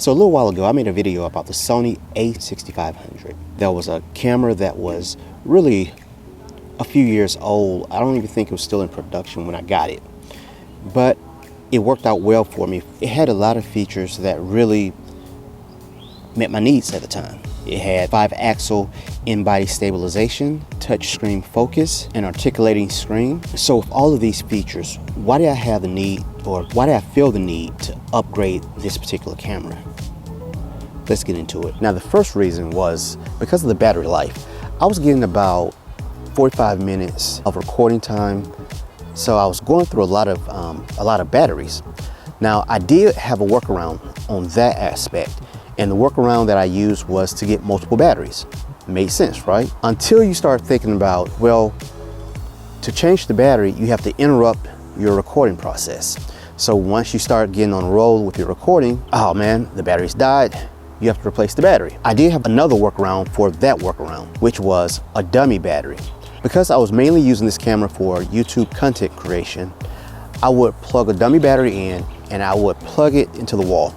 So a little while ago, I made a video about the Sony A6500. That was a camera that was really a few years old. I don't even think it was still in production when I got it. But it worked out well for me. It had a lot of features that really met my needs at the time. It had 5-axle in-body stabilization, touchscreen focus, and articulating screen. So with all of these features, why did I have the need, or why did I feel the need to upgrade this particular camera? Let's get into it. Now, the first reason was because of the battery life. I was getting about 45 minutes of recording time, so I was going through a lot of batteries. Now, I did have a workaround on that aspect, and the workaround that I used was to get multiple batteries. Made sense, right? Until you start thinking about, well, to change the battery, you have to interrupt your recording process. So once you start getting on a roll with your recording, oh man, the battery's died, you have to replace the battery. I did have another workaround for that workaround, which was a dummy battery. Because I was mainly using this camera for YouTube content creation, I would plug a dummy battery in and I would plug it into the wall.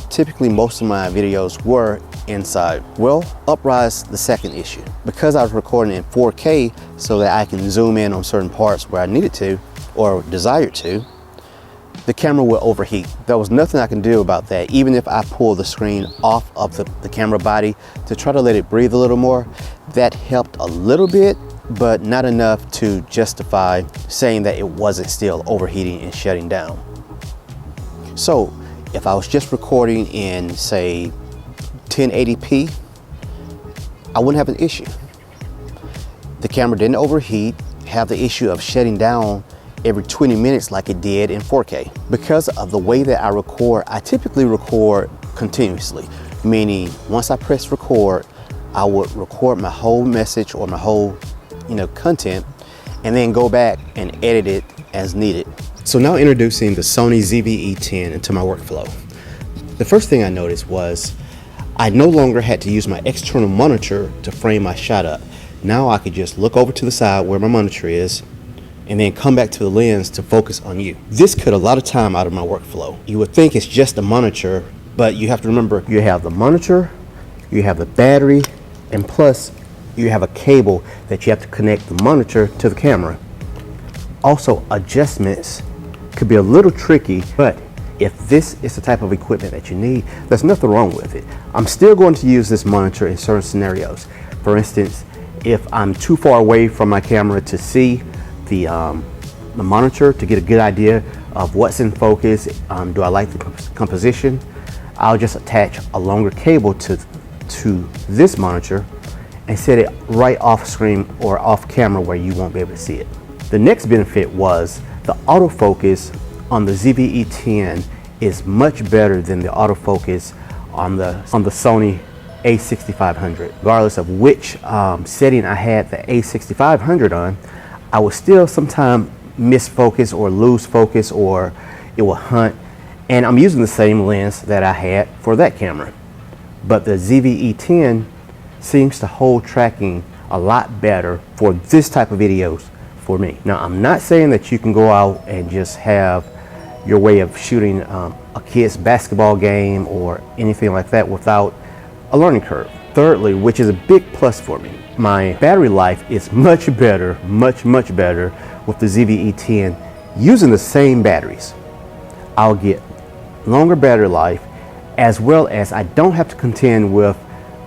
Typically, most of my videos were inside. Well, uprise the second issue. Because I was recording in 4K so that I can zoom in on certain parts where I needed to or desired to, the camera will overheat. There was nothing I can do about that. Even if I pull the screen off of the camera body to try to let it breathe a little more, that helped a little bit, but not enough to justify saying that it wasn't still overheating and shutting down. So if I was just recording in, say, 1080p, I wouldn't have an issue. The camera didn't overheat, have the issue of shutting down every 20 minutes like it did in 4K. Because of the way that I record, I typically record continuously, meaning once I press record, I would record my whole message or my whole content and then go back and edit it as needed. So now introducing the Sony ZV-E10 into my workflow. The first thing I noticed was I no longer had to use my external monitor to frame my shot up. Now I could just look over to the side where my monitor is and then come back to the lens to focus on you. This cut a lot of time out of my workflow. You would think it's just a monitor, but you have to remember you have the monitor, you have the battery, and plus you have a cable that you have to connect the monitor to the camera. Also, adjustments could be a little tricky, but if this is the type of equipment that you need, there's nothing wrong with it. I'm still going to use this monitor in certain scenarios. For instance, if I'm too far away from my camera to see the monitor to get a good idea of what's in focus, do I like the composition, I'll just attach a longer cable to this monitor and set it right off screen or off camera where you won't be able to see it. The next benefit was the autofocus on the ZV-E10 is much better than the autofocus on the Sony A6500. Regardless of which setting I had the A6500 on, I would still sometimes miss focus or lose focus, or it will hunt. And I'm using the same lens that I had for that camera. But the ZV-E10 seems to hold tracking a lot better for this type of videos for me. Now, I'm not saying that you can go out and just have your way of shooting a kid's basketball game or anything like that without a learning curve. Thirdly, which is a big plus for me, my battery life is much better, much better with the ZV-E10 using the same batteries. I'll get longer battery life, as well as I don't have to contend with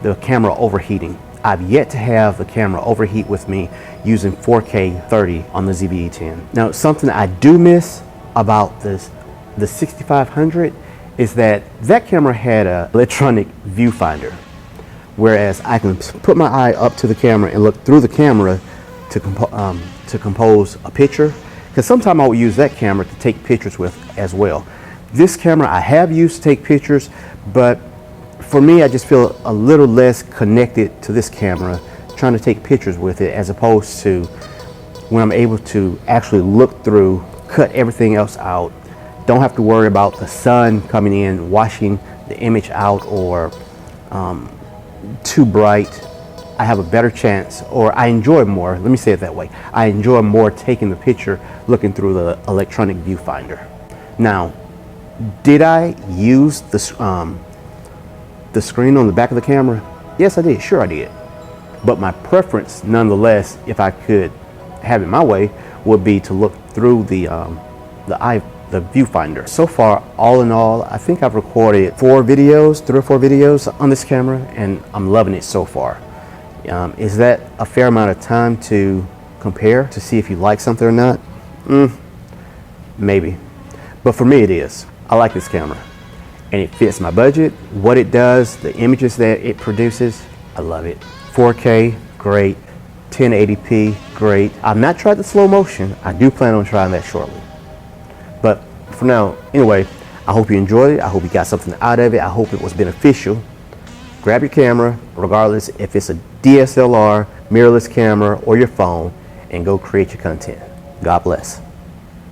the camera overheating. I've yet to have the camera overheat with me using 4K 30 on the ZV-E10. Now, something I do miss about the 6500 is that camera had an electronic viewfinder, whereas I can put my eye up to the camera and look through the camera to compose a picture, because sometimes I will use that camera to take pictures with as well. This camera I have used to take pictures, but for me, I just feel a little less connected to this camera trying to take pictures with it, as opposed to when I'm able to actually look through, cut everything else out, don't have to worry about the sun coming in, washing the image out, or too bright. I have a better chance, or I enjoy more, let me say it that way, I enjoy more taking the picture looking through the electronic viewfinder. Now, did I use the the screen on the back of the camera? Yes, I did. Sure, I did. But my preference, nonetheless, if I could have it my way, would be to look through the viewfinder. So far, all in all, I think I've recorded 3 or 4 videos on this camera, and I'm loving it so far. Is that a fair amount of time to compare to see if you like something or not? Maybe. But for me, it is. I like this camera, and it fits my budget. What it does, the images that it produces, I love it. 4K, great. 1080p, great. I've not tried the slow motion. I do plan on trying that shortly. But for now, anyway, I hope you enjoyed it. I hope you got something out of it. I hope it was beneficial. Grab your camera, regardless if it's a DSLR, mirrorless camera, or your phone, and go create your content. God bless.